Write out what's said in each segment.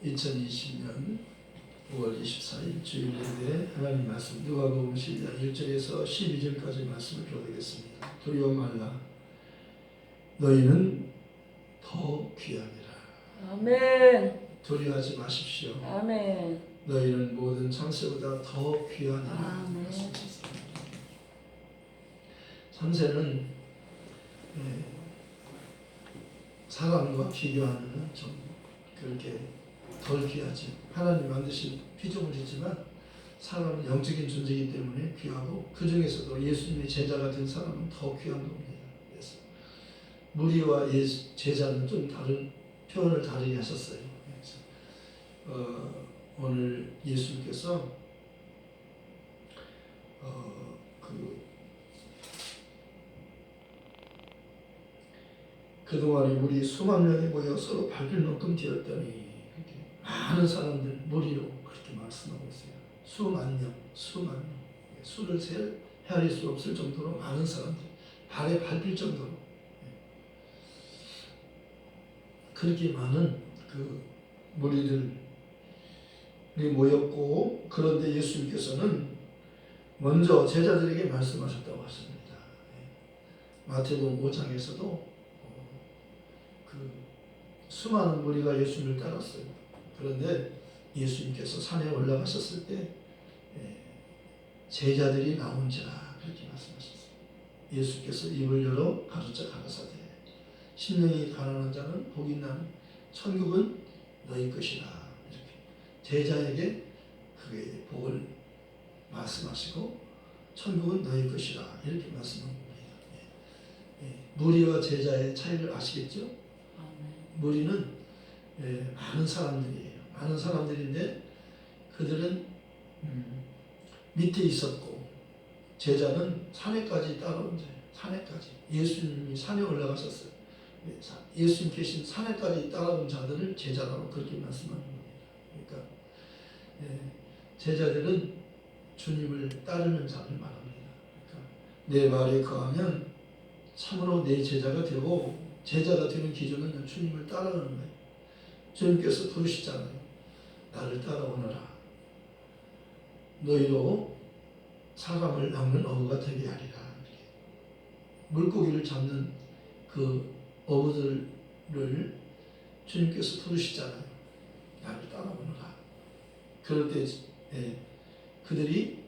2020년 5월 24일 주일 예배 하나님 말씀 누가복음 12장 1절에서 12절까지 말씀을 교독했습니다. 두려워 말라 너희는 더 귀함이라. 아멘. 두려워하지 마십시오. 아멘. 너희는 모든 창세보다 더 귀하니라. 아멘. 창세는 사람과 비교하면 좀 그렇게 덜 귀하지. 하나님 만드신 피조물이지만 사람은 영적인 존재이기 때문에 귀하고 그 중에서도 예수님의 제자가 된 사람은 더 귀한 겁니다. 그래서 무리와 제자는 좀 다른 표현을 다르게 하셨어요. 그래서 오늘 예수님께서 그동안에 우리 수만 명이 모여 서로 발길 만큼 되었더니 많은 사람들 무리로 그렇게 말씀하고 있어요. 수만 명. 수를 헤아릴 수 없을 정도로 많은 사람들, 발에 밟힐 정도로 그렇게 많은 그 무리들이 모였고, 그런데 예수님께서는 먼저 제자들에게 말씀하셨다고 하십니다. 마태복음 5장에서도 그 수많은 무리가 예수님을 따랐어요. 그런데 예수님께서 산에 올라가셨을 때 제자들이 나온지라 그렇게 말씀하셨어요. 예수께서 입을 열어 가르쳐 가라사대 심령이 가난한 자는 복이 있나니 천국은 너희 것이라. 이렇게 제자에게 그게 복을 말씀하시고 천국은 너희 것이라 이렇게 말씀합니다. 무리와 제자의 차이를 아시겠죠? 무리는 많은 사람들이에요. 많은 사람들인데 그들은 밑에 있었고, 제자는 산에까지 따라온 자예요. 산에까지. 예수님이 산에 올라가셨어요. 예수님 계신 산에까지 따라온 자들을 제자라고 그렇게 말씀하는 겁니다. 그러니까 제자들은 주님을 따르는 자를 말합니다. 그러니까 내 말에 거하면 참으로 내 제자가 되고, 제자가 되는 기준은 주님을 따라가는 거예요. 주님께서 부르시잖아요. 나를 따라오너라. 너희로 사람을 낚는 어부가 되게 하리라. 물고기를 잡는 그 어부들을 주님께서 부르시잖아요. 나를 따라오너라. 그럴 때 그들이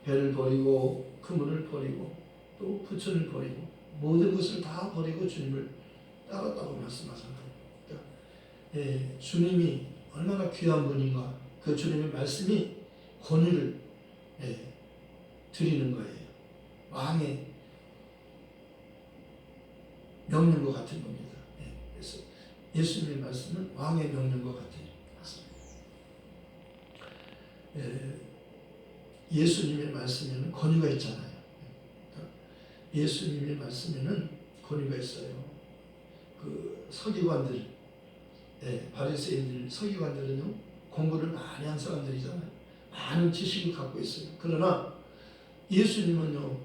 배를 버리고 그물을 버리고 또 부천을 버리고 모든 것을 다 버리고 주님을 따랐다고 말씀하잖아요. 그러니까 주님이 얼마나 귀한 분인가, 그 주님의 말씀이 권위를 드리는 거예요. 왕의 명령과 같은 겁니다. 그래서 예수님의 말씀은 왕의 명령과 같은 말씀입니다. 예수님의 말씀에는 권위가 있잖아요. 예수님의 말씀에는 권위가 있어요. 그 서기관들, 바리새인들, 서기관들은요 공부를 많이 한 사람들이잖아요. 많은 지식을 갖고 있어요. 그러나 예수님은요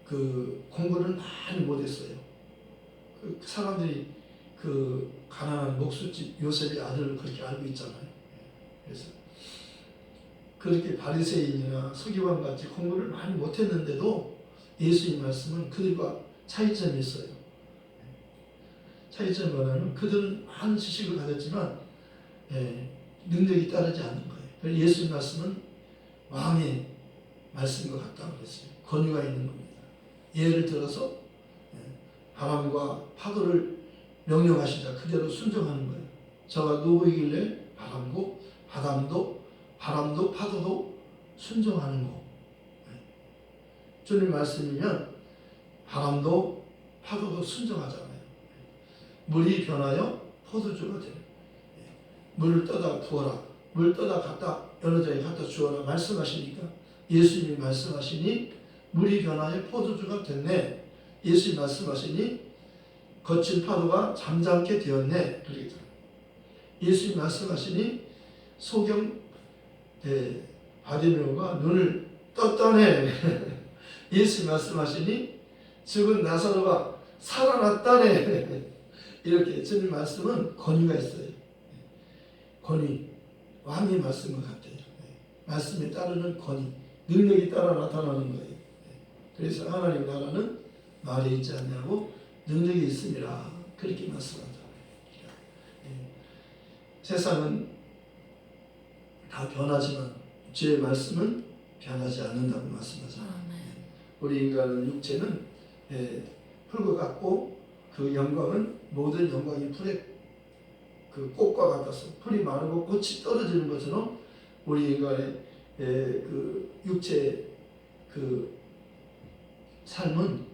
그 공부를 많이 못했어요. 그 사람들이 그 가난한 목수집 요셉의 아들을 그렇게 알고 있잖아요. 그래서 그렇게 바리새인이나 서기관 같이 공부를 많이 못했는데도 예수님 말씀은 그들과 차이점이 있어요. 차이점이 뭐냐면 그들은 많은 지식을 가졌지만 능력이 따르지 않는 거예요. 그래서 예수님 말씀은 왕의 말씀과 같다고 그랬어요. 권위가 있는 겁니다. 예를 들어서 바람과 파도를 명령하시자 그대로 순종하는 거예요. 저가 누구이길래 바람도 파도도 순종하는 거. 주님 말씀이면 바람도 파도도 순종하잖아요. 물이 변하여 포도주가 되는. 물을 떠다 부어라. 물 떠다 여러 자리에 갖다 주어라. 말씀하시니까 예수님이 말씀하시니 물이 변하여 포도주가 됐네. 예수님이 말씀하시니 거친 파도가 잠잠게 되었네. 그러겠잖아요. 예수님이 말씀하시니 소경 바디메오가 눈을 떴다네. 예수 말씀하시니 죽은 나사로가 살아났다네. 이렇게 주님 말씀은 권위가 있어요. 권위, 왕의 말씀과 같아요. 말씀에 따르는 권위, 능력이 따라 나타나는 거예요. 그래서 하나님 나라는 말에 있지 않냐고 능력이 있음이라 그렇게 말씀하죠. 세상은 다 변하지만 주의 말씀은 변하지 않는다고 말씀하잖아요. 우리 인간은 육체는 풀과 같고 그 영광은 모든 영광이 풀의 그 꽃과 같아서 풀이 마르고 꽃이 떨어지는 것처럼 우리 인간의 그 육체의 그 삶은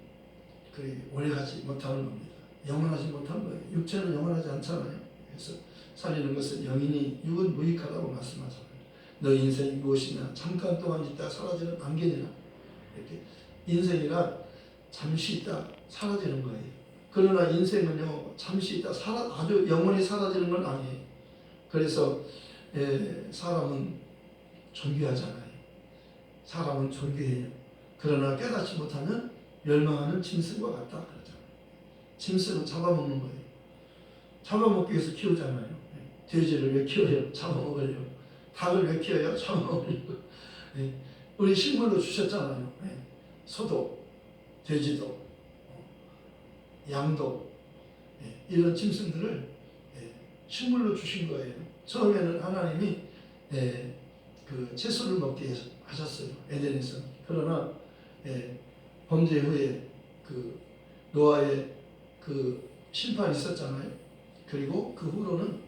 그 오래가지 못하는 겁니다. 영원하지 못한 거예요. 육체는 영원하지 않잖아요. 그래서 살리는 것은 영이니 육은 무익하다고 말씀하잖아요. 너 인생이 무엇이냐? 잠깐 동안 있다 사라지는 안개니라. 이렇게 인생이란 잠시 있다 사라지는 거예요. 그러나 인생은요 잠시 있다 아주 영원히 사라지는 건 아니에요. 그래서 사람은 존귀하잖아요. 사람은 존귀해요. 그러나 깨닫지 못하면 멸망하는 짐승과 같다 그러잖아요. 짐승은 잡아먹는 거예요. 잡아먹기 위해서 키우잖아요. 돼지를 왜 키워요? 잡아먹으려고. 닭을 왜 키워요? 잡아먹으려고. 우리 식물로 주셨잖아요. 소도, 돼지도, 양도, 이런 짐승들을 식물로 주신 거예요. 처음에는 하나님이 그 채소를 먹게 하셨어요. 에덴에서. 그러나 범죄 후에 그 노아의 그 심판이 있었잖아요. 그리고 그 후로는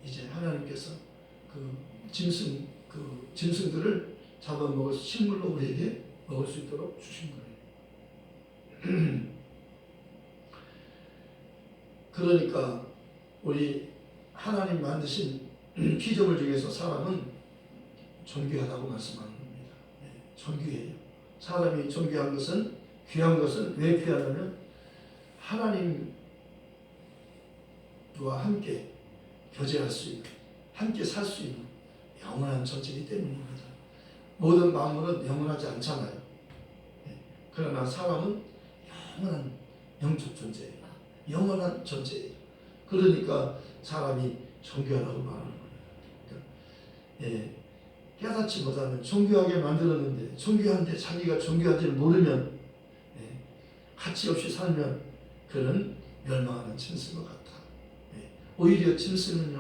이제 하나님께서 그 짐승들을 잡아먹을 식물로 우리에게 먹을 수 있도록 주신 거예요. 그러니까 우리 하나님 만드신 피조물 중에서 사람은 존귀하다고 말씀하는 겁니다. 존귀해요. 사람이 존귀한 것은 귀한 것은 왜 귀하냐면 하나님과 함께 교제할 수 있는, 함께 살 수 있는 영원한 존재이기 때문입니다. 모든 만물은 영원하지 않잖아요. 그러나 사람은 영원한 영적 존재예요. 영원한 존재예요. 그러니까 사람이 존귀하다고 말하는 거예요. 깨닫지 못하면 존귀하게 만들었는데 존귀한데 자기가 존귀한지를 모르면 가치 없이 살면 그는 멸망하는 짐승과 같다. 오히려 짐승은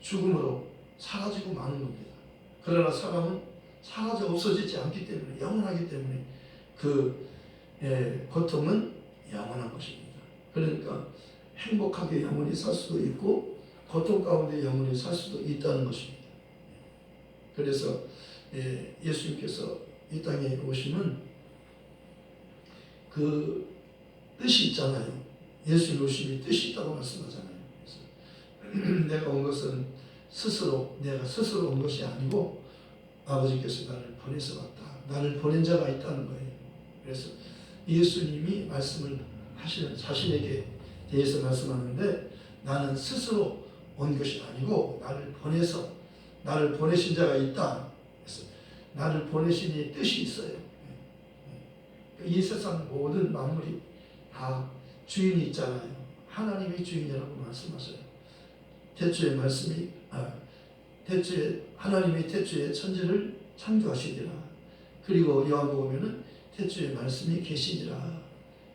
죽음으로 사라지고 마는 겁니다. 그러나 사람은 사라져 없어지지 않기 때문에 영원하기 때문에 그 고통은 영원한 것입니다. 그러니까 행복하게 영원히 살 수도 있고 고통 가운데 영원히 살 수도 있다는 것입니다. 그래서 예수님께서 이 땅에 오시면 그 뜻이 있잖아요. 예수님 오심이 뜻이 있다고 말씀하잖아요. 그래서 내가 온 것은 내가 스스로 온 것이 아니고 아버지께서 나를 보내서 왔다. 나를 보낸 자가 있다는 거예요. 그래서 예수님이 말씀을 하시는 자신에게 대해서 말씀하는데 나는 스스로 온 것이 아니고 나를 보내신 자가 있다. 그래서 나를 보내신 이 뜻이 있어요. 이 세상 모든 만물이 다 주인이 있잖아요. 하나님이 주인이라고 말씀하셔요. 하나님이 태초에 천지를 창조하시리라. 그리고 요한복음에는 태초에 말씀이 계시니라.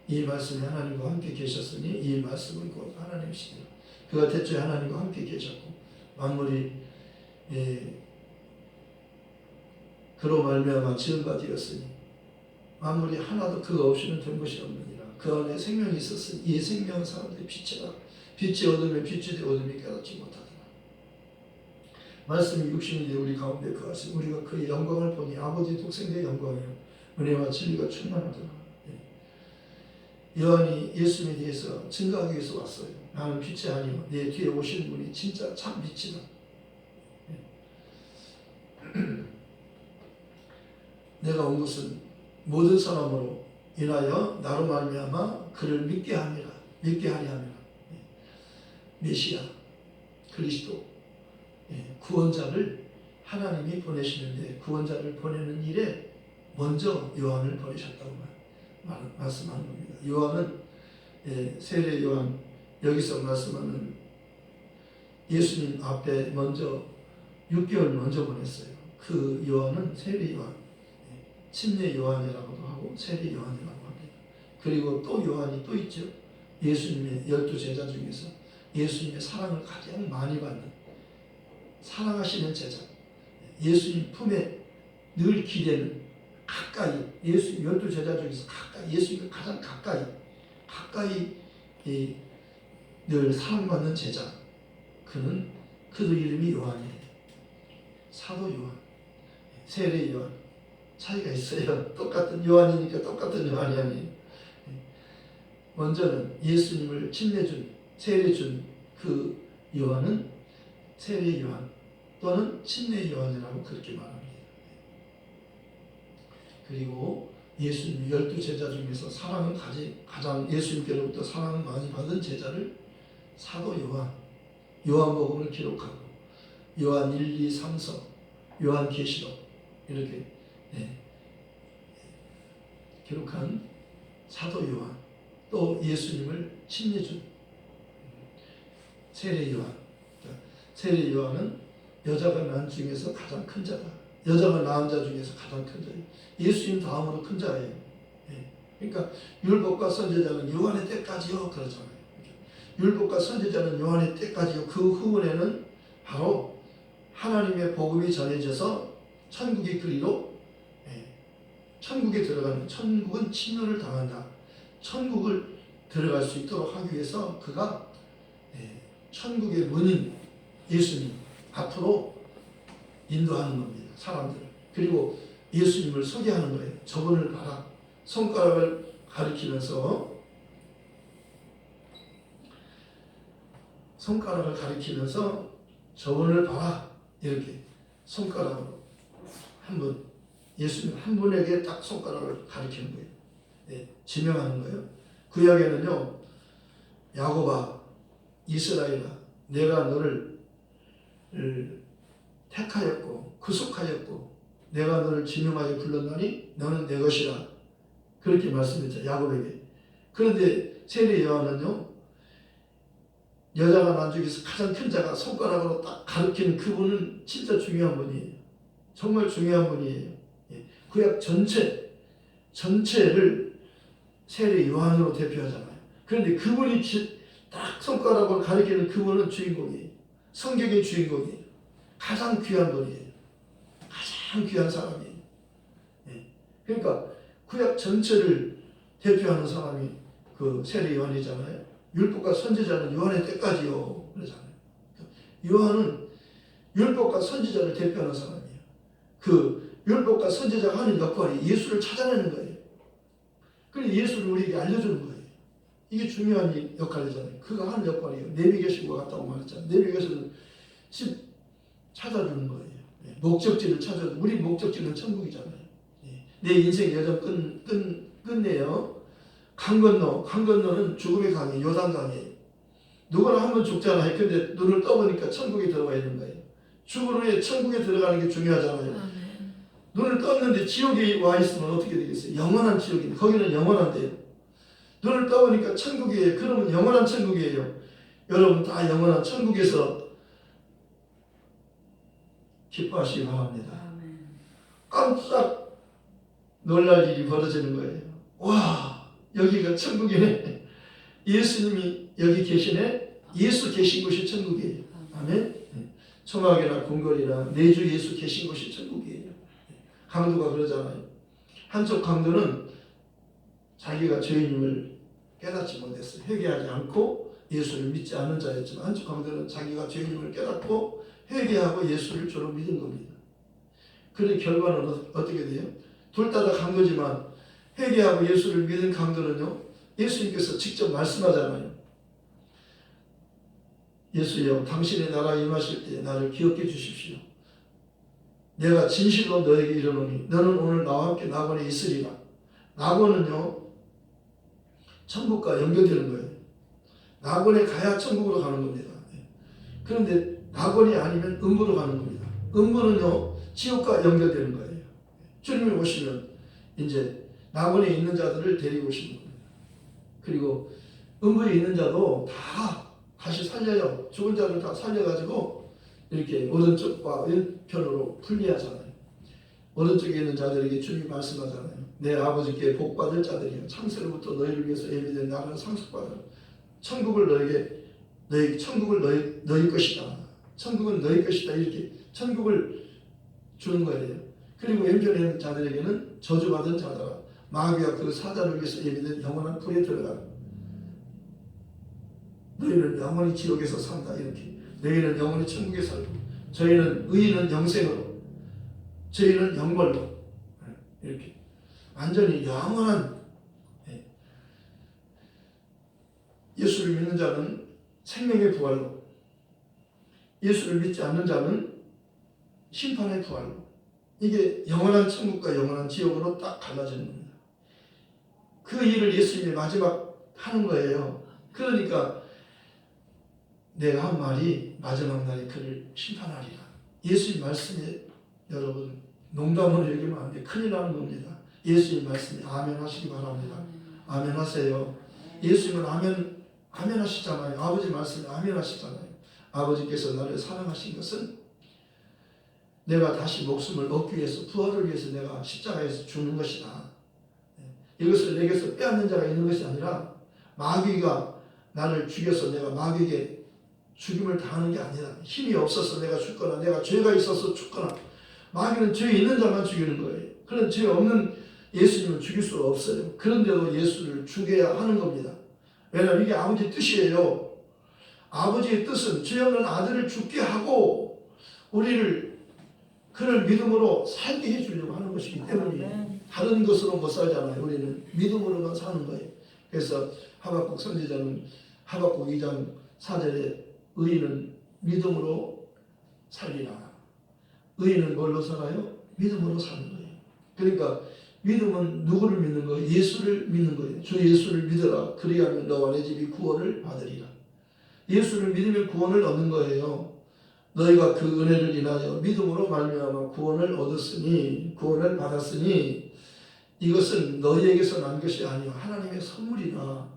이 말씀이 하나님과 함께 계셨으니 이 말씀은 곧 하나님이시니라. 그가 태초에 하나님과 함께 계셨고 만물이 그로 말미암아 지은 바 되었으니 만물이 하나도 그가 없이는 된 것이 없느니라. 그 안에 생명이 있었으니 이 생명은 사람들의 빛이라. 빛이 어둠에 비추되 어둠이 깨닫지 못하더라. 말씀이 육신이 되어 우리 가운데 거하시 우리가 그의 영광을 보니 아버지 독생자의 영광이요 은혜와 진리가 충만하더라. 요한이 예수님에 대해서 증거하기 위해서 왔어요. 나는 빛이 아니요 내 뒤에 오시는 분이 진짜 참 빛이다. 내가 온 것은 모든 사람으로 인하여 나로 말미암아 그를 믿게 하리 함이라. 메시아 그리스도 구원자를 하나님이 보내시는데 구원자를 보내는 일에 먼저 요한을 보내셨다고 말씀하는 겁니다. 요한은 세례 요한 여기서 말씀하는 예수님 앞에 먼저 6개월 먼저 보냈어요. 그 요한은 세례 요한, 침례 요한이라고도 하고 세례 요한이라고 합니다. 그리고 또 요한이 또 있죠. 예수님의 12제자 중에서 예수님의 사랑을 가장 많이 받는 사랑하시는 제자, 예수님 품에 늘 기대는 가까이, 예수 12제자 중에서 가까이, 예수님과 가장 가까이 늘 사랑받는 제자, 그도 이름이 요한이에요. 사도 요한, 세례 요한, 차이가 있어요. 똑같은 요한이니까 똑같은 요한이 아니에요. 먼저는 예수님을 침례준, 세례준 그 요한은 세례 요한 또는 침례 요한이라고 그렇게 말합니다. 그리고 예수님 12제자 중에서 사랑을 가장 예수님께로부터 사랑을 많이 받은 제자를 사도 요한복음을 기록하고 요한 1, 2, 3서, 요한계시록 이렇게 기록한 사도 요한, 또 예수님을 침례준 세례 요한. 세례 요한은 여자가 낳은 중에서 가장 큰 자다. 여자가 낳은 자 중에서 가장 큰 자예요. 예수님 다음으로 큰 자예요. 그러니까 율법과 선지자는 요한의 때까지요 그러잖아요. 율법과 선지자는 요한의 때까지요. 그 후원에는 바로 하나님의 복음이 전해져서 천국이 그리로 천국에 들어가는, 천국은 침노를 당한다. 천국을 들어갈 수 있도록 하기 위해서 그가 천국의 문인 예수님 앞으로 인도하는 겁니다. 사람들을. 그리고 예수님을 소개하는 거예요. 저분을 봐라. 손가락을 가리키면서 저분을 봐라. 이렇게 손가락으로 한 분, 예수님 한 분에게 딱 손가락을 가리키는 거예요. 지명하는 거예요. 구약에는요, 야곱아, 이스라엘아, 내가 너를 택하였고 구속하였고 내가 너를 지명하여 불렀나니 너는 내 것이라, 그렇게 말씀했죠, 야곱에게. 그런데 세례 요한은요, 여자가 난 중에서 가장 큰 자가 손가락으로 딱 가리키는 그분은 진짜 중요한 분이에요. 정말 중요한 분이에요. 구약 전체를 세례 요한으로 대표하잖아요. 그런데 그분이 딱 손가락으로 가리키는 그분은 주인공이에요. 성경의 주인공이에요. 가장 귀한 분이에요. 가장 귀한 사람이에요. 그러니까 구약 전체를 대표하는 사람이 그 세례 요한이잖아요. 율법과 선지자는 요한의 때까지요 그러잖아요. 요한은 율법과 선지자를 대표하는 사람이에요. 그 율법과 선지자가 하는 역할이 예수를 찾아내는 거예요. 그래서 예수를 우리에게 알려주는 거예요. 이게 중요한 역할이잖아요. 그가 하는 역할이에요. 내비게이션과 같다고 말했잖아요. 내비게이션은 집 찾아주는 거예요. 목적지를 찾아주는, 우리 목적지는 천국이잖아요. 내 인생 여정 끝내요. 강건너는 죽음의 강이 요단강이에요. 누구나 한 번 죽잖아요. 근데 눈을 떠보니까 천국에 들어가 있는 거예요. 죽은 후에 천국에 들어가는 게 중요하잖아요. 아멘. 눈을 떴는데 지옥에 와 있으면 어떻게 되겠어요? 영원한 지옥인데 거기는 영원한데요. 눈을 떠보니까 천국이에요. 그러면 영원한 천국이에요. 여러분 다 영원한 천국에서 기뻐하시기 바랍니다. 아멘. 깜짝 놀랄 일이 벌어지는 거예요. 와, 여기가 천국이네. 예수님이 여기 계시네. 예수 계신 곳이 천국이에요. 아멘. 초막이나 궁궐이나 내주 예수 계신 곳이 천국이에요. 강도가 그러잖아요. 한쪽 강도는 자기가 죄인임을 깨닫지 못했어요. 회개하지 않고 예수를 믿지 않는 자였지만, 한쪽 강도는 자기가 죄인임을 깨닫고 회개하고 예수를 주로 믿은 겁니다. 그런데 결과는 어떻게 돼요? 둘 다 강도지만 회개하고 예수를 믿은 강도는요, 예수님께서 직접 말씀하잖아요. 예수여, 당신의 나라에 임하실 때 나를 기억해 주십시오. 내가 진실로 너에게 이르노니 너는 오늘 나와 함께 낙원에 있으리라. 낙원은요, 천국과 연결되는 거예요. 낙원에 가야 천국으로 가는 겁니다. 그런데 낙원이 아니면 음부로 가는 겁니다. 음부는요, 지옥과 연결되는 거예요. 주님이 오시면 이제 낙원에 있는 자들을 데리고 오시는 겁니다. 그리고 음부에 있는 자도 다 다시 살려요. 죽은 자를 다 살려가지고 이렇게 오른쪽과 왼편으로 분리하잖아요. 오른쪽에 있는 자들에게 주님이 말씀하잖아요. 내 아버지께 복받을 자들이여 창세로부터 너희를 위해서 예비된 나라를 상속받으라. 천국을 너희 것이다. 천국은 너희 것이다. 이렇게 천국을 주는 거예요. 그리고 왼편에 있는 자들에게는 저주받은 자들아 마귀와 그 사자를 위해서 예비된 영원한 불에 들어가라. 너희는 영원히 지옥에서 산다. 이렇게 너희는 영원히 천국에 살고 저희는 의인은 영생으로 저희는 영벌로 이렇게 완전히 영원한 예수를 믿는 자는 생명의 부활로 예수를 믿지 않는 자는 심판의 부활로 이게 영원한 천국과 영원한 지옥으로 딱 갈라지는 겁니다. 그 일을 예수님이 마지막 하는 거예요. 그러니까 내가 한 말이 마지막 날에 그를 심판하리라. 예수님 말씀이 여러분 농담으로 얘기하면 안 돼. 큰일 나는 겁니다. 예수님 말씀이 아멘 하시기 바랍니다. 아멘 하세요. 예수님은 아멘 하시잖아요. 아버지 말씀이 아멘 하시잖아요. 아버지께서 나를 사랑하신 것은 내가 다시 목숨을 얻기 위해서 부활을 위해서 내가 십자가에서 죽는 것이다. 이것을 내게서 빼앗는 자가 있는 것이 아니라 마귀가 나를 죽여서 내가 마귀에게 죽임을 당하는 게 아니라 힘이 없어서 내가 죽거나 내가 죄가 있어서 죽거나 마귀는 죄 있는 자만 죽이는 거예요. 그런 죄 없는 예수님을 죽일 수가 없어요. 그런데도 예수를 죽여야 하는 겁니다. 왜냐하면 이게 아버지 뜻이에요. 아버지의 뜻은 죄 없는 아들을 죽게 하고 우리를 그를 믿음으로 살게 해주려고 하는 것이기 때문에 다른 것으로 못 살잖아요. 우리는 믿음으로만 사는 거예요. 그래서 하박국 선지자는 하박국 2장 4절에 의인은 믿음으로 살리라. 의인은 뭘로 살아요? 믿음으로 사는 거예요. 그러니까 믿음은 누구를 믿는 거예요? 예수를 믿는 거예요. 주 예수를 믿어라. 그리하면 너와 내 집이 구원을 받으리라. 예수를 믿으면 구원을 얻는 거예요. 너희가 그 은혜를 인하여 믿음으로 말미암아 구원을 얻었으니 구원을 받았으니 이것은 너희에게서 난 것이 아니요 하나님의 선물이나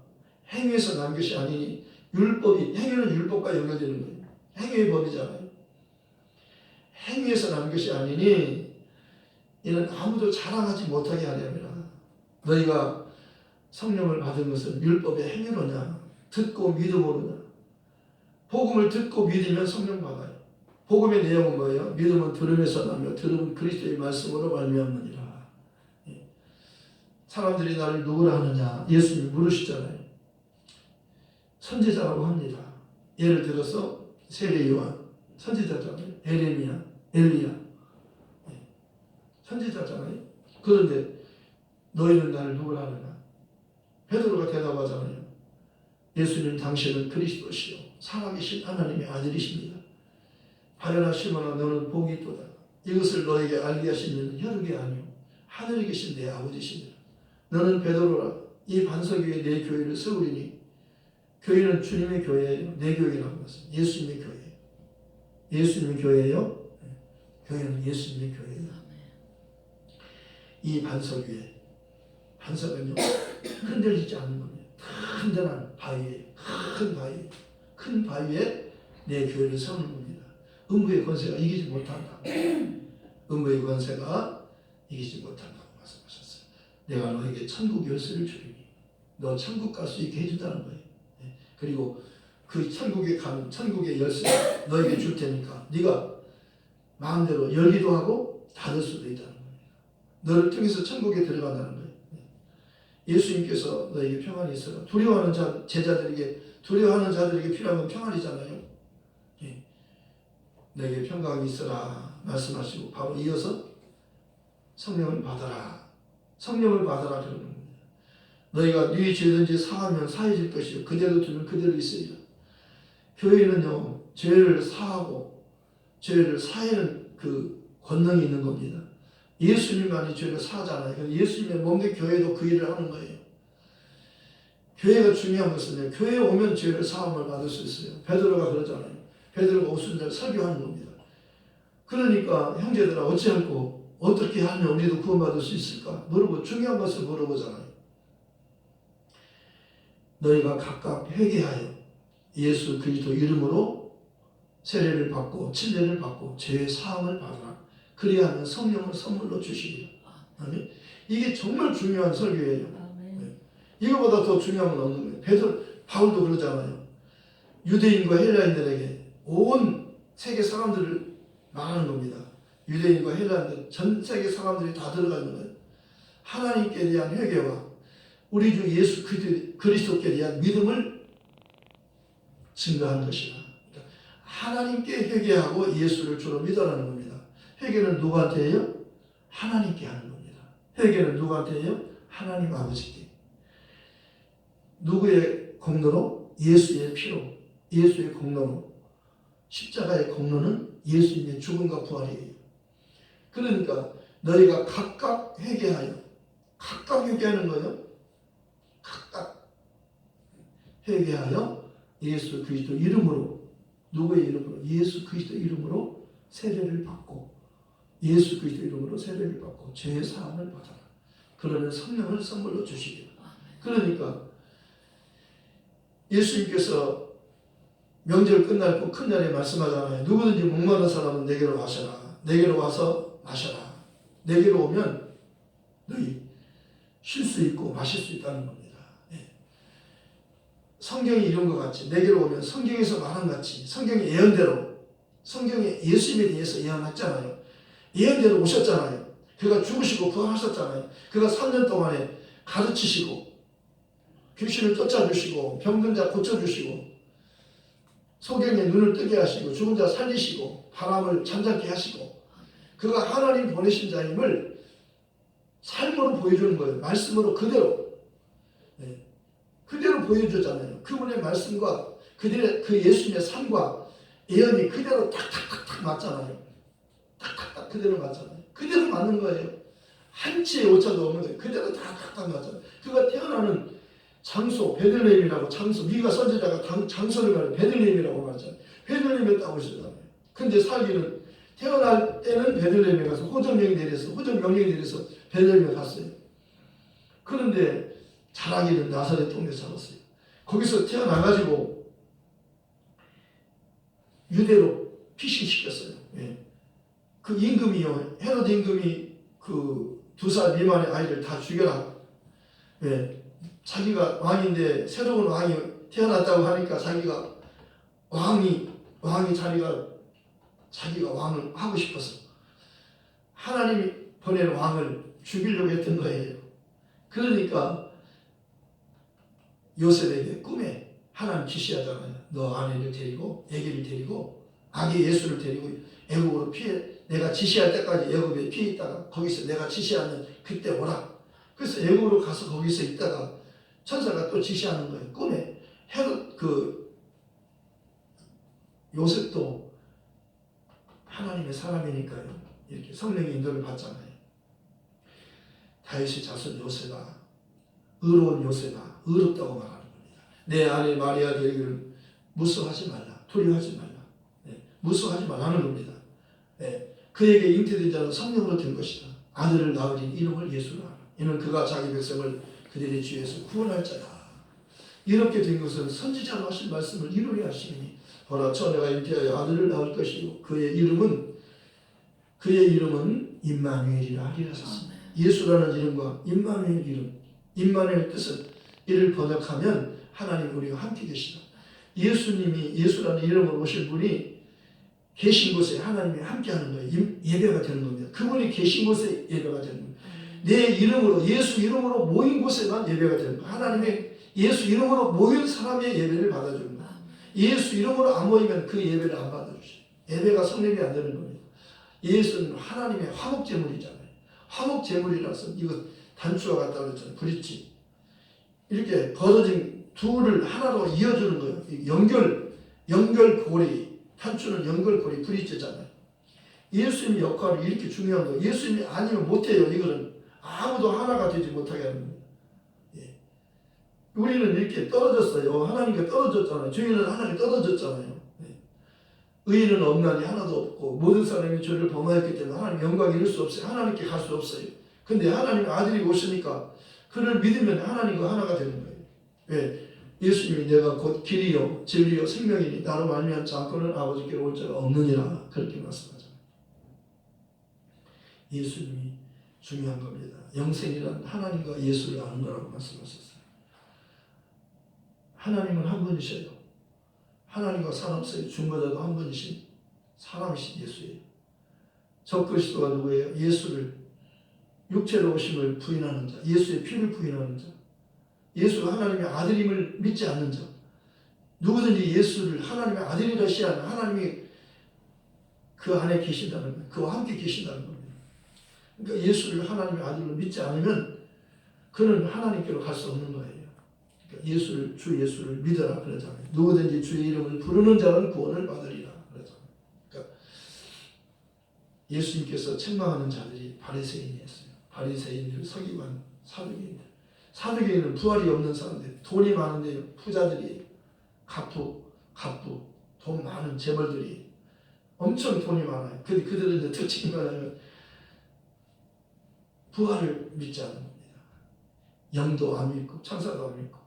행위에서 난 것이 아니니 율법이 행위는 율법과 연결되는 거예요. 행위의 법이잖아요. 행위에서 난 것이 아니니 이는 아무도 자랑하지 못하게 하려니라. 너희가 성령을 받은 것은 율법의 행위로냐 듣고 믿음으로냐. 복음을 듣고 믿으면 성령 받아요. 복음의 내용은 뭐예요? 믿음은 들음에서 나며 들음은 그리스도의 말씀으로 말미암느니라. 사람들이 나를 누구라 하느냐 예수님이 물으시잖아요. 선지자라고 합니다. 예를 들어서 세례 요한 선지자잖아요. 에레미야, 엘리야 선지자잖아요. 그런데 너희는 나를 누구라 하느냐. 베드로가 대답하잖아요. 예수님 당신은 그리스도시요 살아계신 하나님의 아들이십니다. 바요나 시몬아 너는 복이 있도다. 이것을 너에게 알게 하시는 혈육이 아니요 하늘에 계신 내 아버지시니라. 너는 베드로라. 이 반석 위에 내 교회를 세우리니 교회는 주님의 교회예요. 내 교회라고 했어요. 예수님의 교회예요. 예수님의 교회예요. 교회는 예수님의 교회예요. 이 반석 위에 반석은요 흔들리지 않는 겁니다. 든든한 바위에 큰 바위에 내 교회를 세우는 겁니다. 음부의 권세가 이기지 못한다. 음부의 권세가 이기지 못한다고 말씀하셨어요. 내가 너에게 천국 열쇠를 주리니 너 천국 갈 수 있게 해준다는 거예요. 그리고 그 천국에 가는 천국의 열쇠를 너에게 줄 테니까 네가 마음대로 열기도 하고 닫을 수도 있다는 겁니다. 너를 통해서 천국에 들어간다는 거예요. 예수님께서 너에게 평안이 있어라. 두려워하는 자들에게 필요한 건 평안이잖아요. 너에게 평강이 있어라 말씀하시고 바로 이어서 성령을 받아라. 성령을 받아라 그러는 겁니다. 너희가 네 죄든지 사하면 사해질 것이요 그대로 두면 그대로 있으리라. 교회는요 죄를 사하고 죄를 사하는 그 권능이 있는 겁니다. 예수님만이 죄를 사하잖아요. 예수님의 몸의 교회도 그 일을 하는 거예요. 교회가 중요한 것은 교회에 오면 죄를 사함을 받을 수 있어요. 베드로가 그러잖아요. 베드로가 오순절 설교하는 겁니다. 그러니까 형제들아 어찌할꼬 어떻게 하면 우리도 구원받을 수 있을까? 물어보 중요한 것을 물어보잖아요. 너희가 각각 회개하여 예수 그리스도 이름으로 세례를 받고 침례를 받고 죄 사함을 받아라. 그리하면 성령을 선물로 주시리라. 아멘. 이게 정말 중요한 설교예요. 아멘. 이거보다 더 중요한 건 없는 거예요. 바울도 그러잖아요. 유대인과 헬라인들에게 온 세계 사람들을 말하는 겁니다. 유대인과 헬라인들 전 세계 사람들이 다 들어가는 거예요. 하나님께 대한 회개와 우리 주 예수 그리스도께 대한 믿음을 증거하는 것이다. 그러니까 하나님께 회개하고 예수를 주로 믿어라는 겁니다. 회개는 누구한테 해요? 하나님께 하는 겁니다. 회개는 누구한테 해요? 하나님 아버지께. 누구의 공로로? 예수의 피로, 예수의 공로로. 십자가의 공로는 예수님의 죽음과 부활이에요. 그러니까 너희가 각각 회개하여, 각각 회개하는 거예요. 각각 회개하여 예수 그리스도 이름으로, 누구의 이름으로? 예수 그리스도 이름으로 세례를 받고, 예수 그리스도 이름으로 세례를 받고 죄의 사함을 받아라. 그러면 성령을 선물로 주시리라. 그러니까 예수님께서 명절 끝날 그 큰 날에 말씀하잖아요. 누구든지 목마른 사람은 내게로 와셔라. 내게로 와서 마셔라. 내게로 오면 너희 쉴 수 있고 마실 수 있다는 겁니다. 네. 성경이 이런 것 같이 내게로 오면 성경에서 말한 같이 성경의 예언대로 성경에 예수님에 대해서 예언했잖아요. 예언대로 오셨잖아요. 그가 죽으시고 부활하셨잖아요. 그가 3년 동안에 가르치시고 귀신을 쫓아주시고 병든 자 고쳐주시고 소경의 눈을 뜨게 하시고 죽은 자 살리시고 바람을 잠잠케 하시고 그가 하나님 보내신 자임을 삶으로 보여주는 거예요. 말씀으로 그대로. 네. 그대로 보여주잖아요. 그분의 말씀과 그들의 그 예수님의 삶과 예언이 그대로 탁탁탁탁 맞잖아요. 탁탁탁 그대로 맞잖아요. 그대로 맞는 거예요. 한치의 오차도 없는 거예요. 그대로 탁탁탁 맞잖아요. 그가 태어나는 장소, 베들레헴이라고 장소, 미가 선지자가 장소를 말해 베들레헴이라고 말하잖아요. 베들레헴에 딱 오셨잖아요. 근데 살기는 태어날 때는 베들레헴에 가서 호정명이 내려서 호정명령이 내려서 베들레헴에 갔어요. 그런데 자라기는 나사렛 동네 살았어요. 거기서 태어나가지고 유대로 피신시켰어요. 예. 그 임금이요, 헤로드 임금이 그 2살 미만의 아이를 다 죽여라. 예. 자기가 왕인데 새로운 왕이 태어났다고 하니까 자기가 자기가 왕을 하고 싶어서 하나님이 보낸 왕을 죽이려고 했던 거예요. 그러니까 요셉에게 꿈에 하나님 지시하잖아요. 너 아내를 데리고 아기를 데리고 아기 예수를 데리고 애국으로 내가 지시할 때까지 애국에 피해 있다가 거기서 내가 지시하는 그때 오라. 그래서 애국으로 가서 거기서 있다가 천사가 또 지시하는 거예요. 꿈에 요셉도 하나님의 사람이니까요. 이렇게 성령의 인도를 받잖아요. 다윗의 자손 요셉아, 의로운 요셉아, 의롭다고 말하는 겁니다. 내 아내 마리아 되기를 무서워하지 말라, 두려워하지 말라. 네, 무서워하지 말라는 겁니다. 네, 그에게 잉태된 자는 성령으로 된 것이다. 아들을 낳으리 이름을 예수라 하라. 이는 그가 자기 백성을 그들의 죄에서 구원할 자다. 이렇게 된 것은 선지자로 하신 말씀을 이루게 하시니 보라 처녀가 잉태하여 아들을 낳을 것이고 그의 이름은 임마누엘이라 하리라 하셨습니다. 예수라는 이름과 임마누엘 이름, 임마누엘 뜻은 이를 번역하면 하나님 우리와 함께 계시다. 예수라는 이름으로 오신 분이 계신 곳에 하나님이 함께하는 거예요. 예배가 되는 겁니다. 그분이 계신 곳에 예배가 되는 겁니다. 내 이름으로 예수 이름으로 모인 곳에만 예배가 되는 거예요. 하나님의 예수 이름으로 모인 사람의 예배를 받아주는 거예요. 예수 이름으로 안 모이면 그 예배를 안 받아주셔요. 예배가 성립이 안 되는 겁니다. 예수는 하나님의 화목제물이잖아요. 화목제물이라서 이거 단추와 같다고 그랬잖아요. 브릿지. 이렇게 벌어진 둘을 하나로 이어주는 거예요. 연결고리. 단추는 연결고리 브릿지잖아요. 예수님의 역할이 이렇게 중요한 거예요. 예수님이 아니면 못해요. 이거는 아무도 하나가 되지 못하게 하는 겁니다. 예. 우리는 이렇게 떨어졌어요. 하나님께 떨어졌잖아요. 저희는 하나님께 떨어졌잖아요. 예. 의인은 없나니 하나도 없고 모든 사람이 죄를 범하였기 때문에 하나님 영광을 이룰 수 없어요. 하나님께 갈 수 없어요. 근데 하나님의 아들이 오시니까 그를 믿으면 하나님과 하나가 되는 거예요. 왜? 예수님이 내가 곧 길이요 진리요 생명이니 나로 말미암지 않고는 아버지께로 올 자가 없느니라 그렇게 말씀하죠. 예수님이 중요한 겁니다. 영생이란 하나님과 예수를 아는 거라고 말씀하셨어요. 하나님은 한 분이셔요. 하나님과 사람 사이 중보자도 한 분이신 사람이신 예수예요. 적그리스도가 누구예요? 예수를 육체로 오심을 부인하는 자, 예수의 피를 부인하는 자, 예수가 하나님의 아들임을 믿지 않는 자, 누구든지 예수를 하나님의 아들이라 시하는 하나님이 그 안에 계신다는 거예요. 그와 함께 계신다는 겁니다. 그러니까 예수를 하나님의 아들로 믿지 않으면 그는 하나님께로 갈 수 없는 거예요. 그러니까 주 예수를 믿어라 그러잖아요. 누구든지 주의 이름을 부르는 자는 구원을 받으리라 그러잖아요. 그러니까 예수님께서 책망하는 자들이 바리새인이었어요. 바리새인들, 서기관, 사두개인들. 사두개인은 부활이 없는 사람들, 돈이 많은데 부자들이 갑부, 돈 많은 재벌들이 엄청 돈이 많아요. 그들은 이제 특징이 뭐냐면 부활을 믿지 않는 겁니다. 영도 안 믿고 천사도 안 믿고.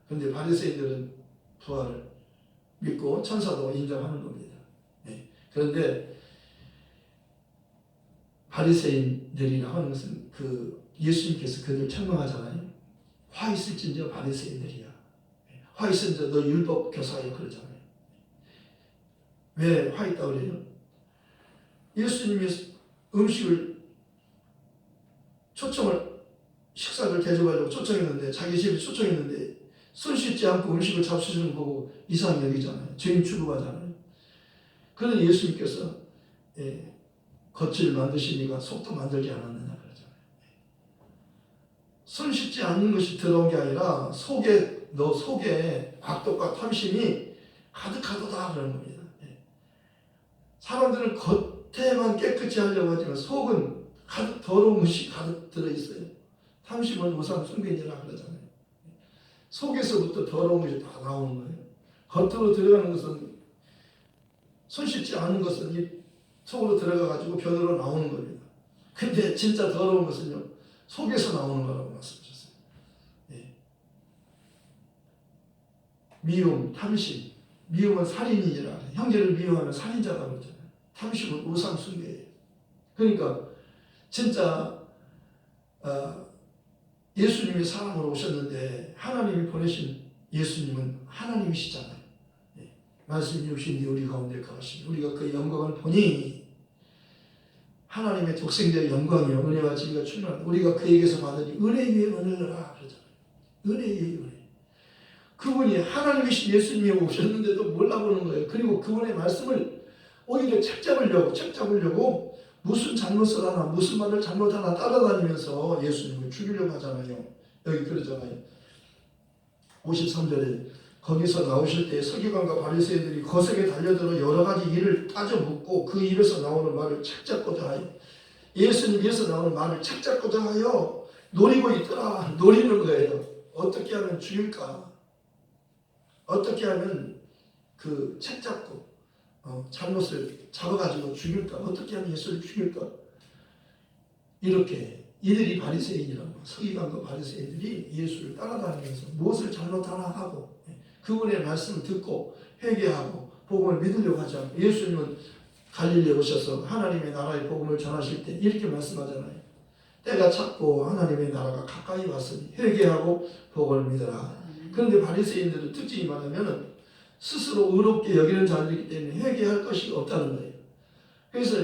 그런데 바리새인들은 부활을 믿고 천사도 인정하는 겁니다. 네. 그런데 바리새인들이라 하는 것은 예수님께서 그들을 책망하잖아요. 화 있을진저 바리새인들이야. 화 있을진저 너 율법 교사야 그러잖아요. 왜 화 있다고 그래요? 예수님이 음식을 식사를 대접하려고 초청했는데 자기 집에 초청했는데 손 씻지 않고 음식을 잡수시는 거 보고 이상히 여기잖아요. 죄인 취급하잖아요. 그런데 예수님께서 겉을 만드시니가 속도 만들지 않았느냐 그러잖아요. 손 씻지 않는 것이 더러운 게 아니라 너 속에 악독과 탐심이 가득하도다 그러는 겁니다. 사람들은 겉에만 깨끗이 하려고 하지만 속은 가득 더러운 것이 가득 들어있어요. 탐심은 우상 숭배니라 그러잖아요. 속에서부터 더러운 것이 다 나오는 거예요. 겉으로 들어가는 것은 손 씻지 않는 것은 이 속으로 들어가가지고 변으로 나오는 겁니다. 근데 진짜 더러운 것은요 속에서 나오는 거라고 말씀하셨어요. 미움, 탐심. 미움은 살인이라 형제를 미워하면 살인자라고 그러잖아요. 탐심은 우상 숭배예요. 그러니까 진짜 예수님이 사람으로 오셨는데 하나님이 보내신 예수님은 하나님이시잖아요. 말씀이 오신 우리 가운데 거하시니 우리가 그 영광을 보니 하나님의 독생자의 영광이요 은혜와 진리가 충만한 우리가 그에게서 받으니 은혜 위에 은혜라 그러잖아요. 은혜 위에 은혜. 그분이 하나님이신 예수님이 오셨는데도 몰라보는 거예요. 그리고 그분의 말씀을 오히려 책잡으려고 무슨 잘못을 하나 무슨 말을 잘못하나 따라다니면서 예수님을 죽이려고 하잖아요. 여기 그러잖아요. 53절에 거기서 나오실 때 서기관과 바리새인들이 거석에 달려들어 여러 가지 일을 따져 묻고 그 입에서 나오는 말을 책잡고자 하여 예수님 입에서 나오는 말을 책잡고자 하여 노리고 있더라. 노리는 거예요. 어떻게 하면 죽일까? 어떻게 하면 그 책잡고 잘못을 잡아가지고 죽일까? 어떻게 하면 예수를 죽일까? 이렇게 이들이 바리새인이라고 서기관과 바리새인들이 예수를 따라다니면서 무엇을 잘못하나 하고 그분의 말씀을 듣고 회개하고 복음을 믿으려고 하지 않고 예수님은 갈릴리에 오셔서 하나님의 나라의 복음을 전하실 때 이렇게 말씀하잖아요. 때가 찼고 하나님의 나라가 가까이 왔으니 회개하고 복음을 믿어라. 그런데 바리새인들은 특징이 뭐냐면 스스로 의롭게 여기는 자들이기 때문에 회개할 것이 없다는 거예요. 그래서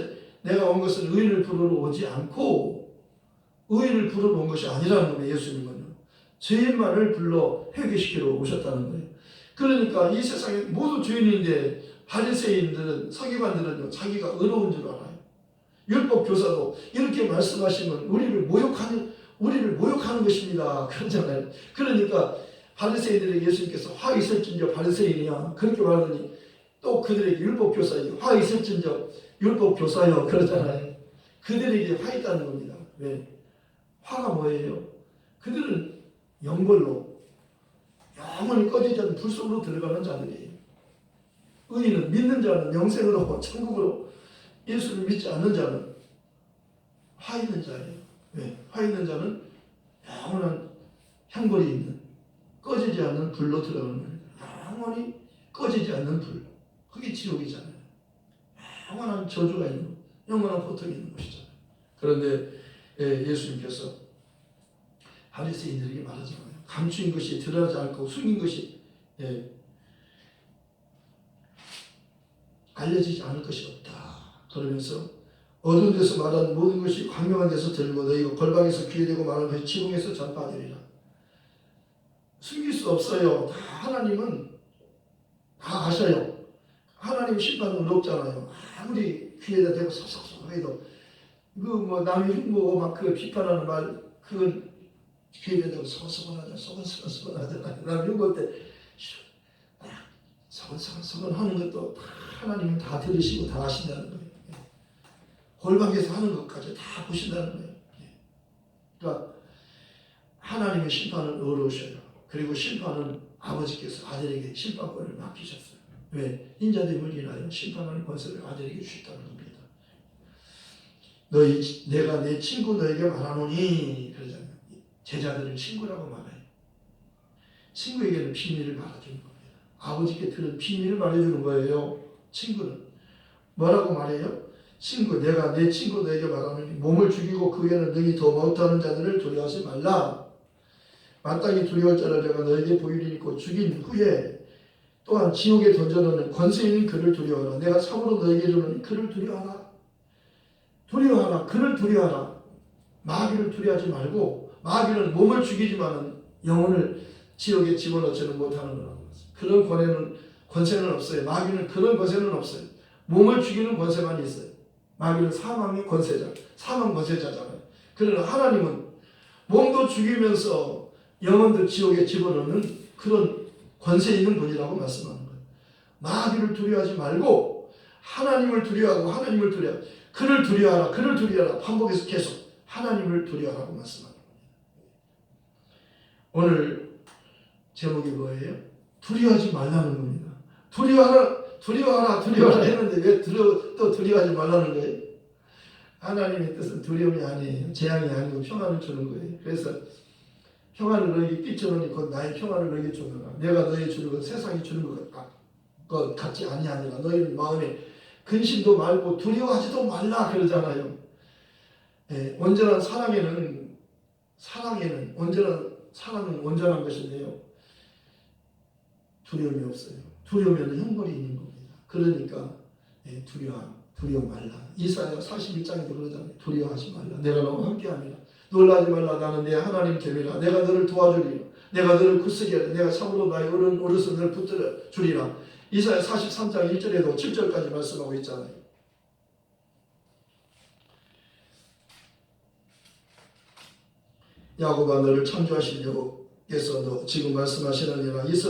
내가 온 것은 의인을 부르러 오지 않고 의인을 부르러 온 것이 아니라는 거예요. 예수님은요. 죄인만을 불러 회개시키러 오셨다는 거예요. 그러니까 이 세상에 모두 죄인인데 바리새인들은 서기관들은 자기가 의로운 줄 알아요. 율법 교사도 이렇게 말씀하시면 우리를 모욕하는 것입니다. 그러잖아요. 그러니까 바리새인들에게 예수님께서 화 있을진저 바리새인이야 그렇게 말하더니 또 그들에게 율법 교사예요. 화 있을진저 율법 교사요 그러잖아요. 그들에게 화 있다는 겁니다. 왜? 화가 뭐예요? 그들은 영벌로 영원히 꺼지지 않는 불 속으로 들어가는 자들이에요. 의인은 믿는 자는 영생으로 천국으로 예수를 믿지 않는 자는 화 있는 자예요. 왜? 화 있는 자는 영원한 형벌이 있는 꺼지지 않는 불로 들어가는 겁니다. 영원히 꺼지지 않는 불. 그게 지옥이잖아요. 영원한 저주가 있는 것, 영원한 고통이 있는 것이잖아요. 그런데 예수님께서 바리새인들에게 말하잖아요. 감추인 것이 드러나지 않고 숨긴 것이 알려지지 않을 것이 없다. 그러면서 어두운 데서 말하는 모든 것이 광명한 데서 들리고 너희가 골방에서 귀에 대고 말하는 것이 지붕에서 전파되리라. 숨길 수 없어요. 다 하나님은 다 아셔요. 하나님 심판은 어렵잖아요. 아무리 귀에다 대고 섭섭섭 해도 뭐 남이 흉보고 막 그 비판하는 말 그건 귀에다 대고 서건서건하잖아요. 남이 흉볼 때 서건서건 하는 것도 다 하나님은 다 들으시고 다 아신다는 거예요. 골방에서 하는 것까지 다 보신다는 거예요. 그러니까 하나님의 심판은 어려우셔요. 그리고 심판은 아버지께서 아들에게 심판권을 맡기셨어요. 왜? 인자됨을 인하여 심판하는 권세를 아들에게 주셨다는 겁니다. 내가 내 친구 너에게 말하노니 그러잖아요. 제자들은 친구라고 말해요. 친구에게는 비밀을 말해주는 겁니다. 아버지께 들은 비밀을 말해주는 거예요. 친구는 뭐라고 말해요? 친구, 내가 내 친구 너에게 말하노니 몸을 죽이고 그 외에는 능히 더 못하는 자들을 두려워하지 말라. 마땅히 두려울 자를 내가 너에게 보이리니 곧 죽인 후에 또한 지옥에 던져놓는 권세 있는 그를 두려워하라. 내가 참으로 너에게 이르노니 그를 두려워하라. 두려워하라. 그를 두려워하라. 마귀를 두려워하지 말고 마귀는 몸을 죽이지만 영혼을 지옥에 집어넣지는 못하는 거라고. 그런 권세는 없어요. 마귀는 그런 권세는 없어요. 몸을 죽이는 권세만 있어요. 마귀는 사망의 권세자, 사망 권세자잖아요. 그러나 하나님은 몸도 죽이면서 영혼도 지옥에 집어넣는 그런 권세 있는 분이라고 말씀하는 거예요. 마귀를 두려워하지 말고 하나님을 두려워하고 하나님을 두려워. 그를 두려워하라. 그를 두려워하라. 반복해서 계속 하나님을 두려워하라고 말씀하는 거예요. 오늘 제목이 뭐예요? 두려워하지 말라는 겁니다. 두려워하라 했는데 왜 또 두려워하지 말라는 거예요? 하나님의 뜻은 두려움이 아니에요. 재앙이 아니고 평안을 주는 거예요. 그래서 평안을 너에게 끼쳐놓으니 곧 나의 평안을 너에게 주노라. 내가 너에게 주는 것 세상이 주는 것 같지 아니하니라. 너희는 마음에 근심도 말고 두려워하지도 말라 그러잖아요. 온전한 사랑은 온전한 것인데요. 두려움이 없어요. 두려우면 형벌이 있는 겁니다. 그러니까 두려워 말라. 이사야 41장에도 그러잖아요. 두려워하지 말라. 내가 너와 함께함이라. 놀라지 말라. 나는 내 하나님 됨이라. 내가 너를 도와주리라. 내가 너를 굳세게 하리라. 내가 참으로 나의 오른손 너를 붙들어 주리라. 이사야 43장 1절에도 7절까지 말씀하고 있잖아요. 야곱아 너를 창조하신 여호와께서 너 지금 말씀하시느니라.